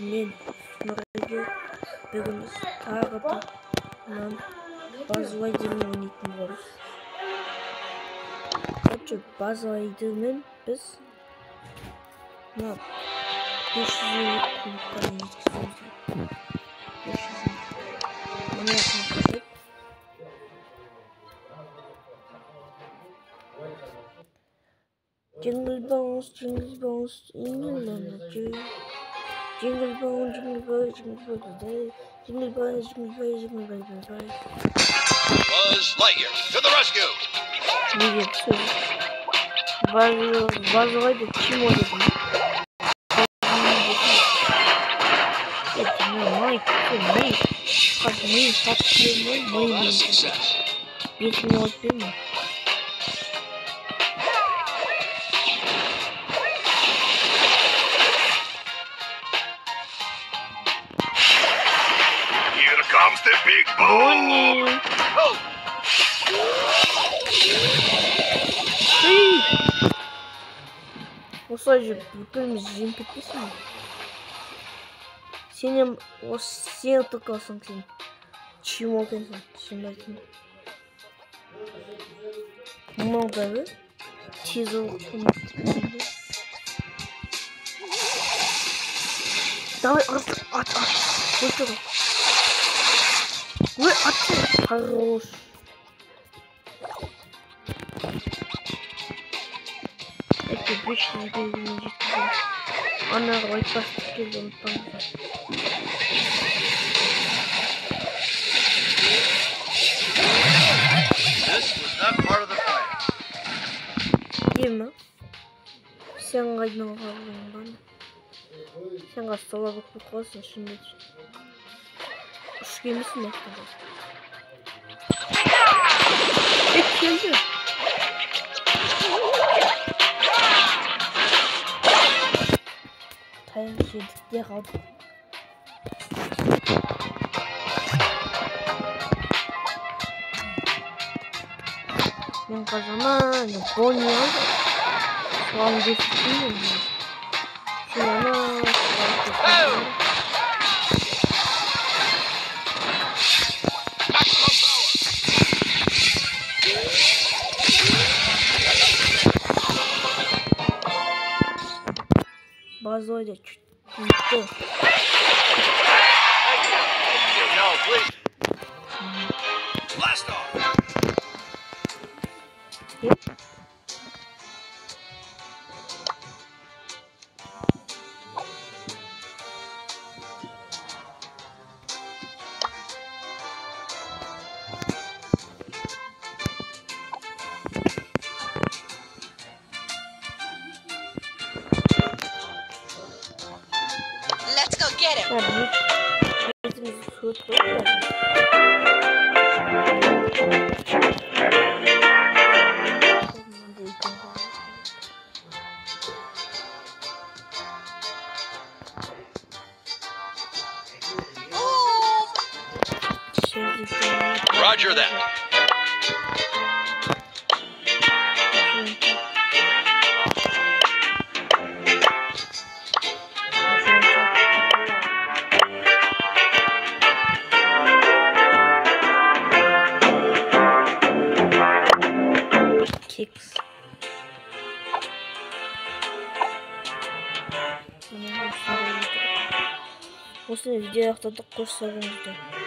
Мен Нұрайге бүгін тағы да базылайдымен ойнайтын боламыз. Короче, базылайдымен біз 500 кубоктан жеткіземіз. 500. Мына қашайды. Jingle bells, jingle bells, jingle on the tree. Jingle bells, jingle bells, jingle bells today. Jingle bells, jingle bells, jingle bells, jingle bells. Buzz Lightyear to the rescue. Ne yapıyorsun? Bazıları da kim oynadı? Here comes the big boom. Oh. Осылай бөліміз жеңіп кетпесін бе? Сен ұтып қалсаң сен чимо екенсің, шынайтын. Мынау да бе? Тез олықтың. Давай, ат. Өлтір. Ой, ат. Хорош. Это обычный день. Она рвать поступила, он там. This was not part of the plan. Дима, сен қайдан қалған? Сен қастала болып қаласың шынымен. Үш кемесің ақтады. Келді. Таяқ жедік те қалдық. Мен қазана, бони алды. Соған бесіктеймін. Шынана, базойда чуть-чуть. No, please. Blast off. Let's go get him. Roger that. Kicks. Осыны видео аяқтадық, қош сау болыңыздар.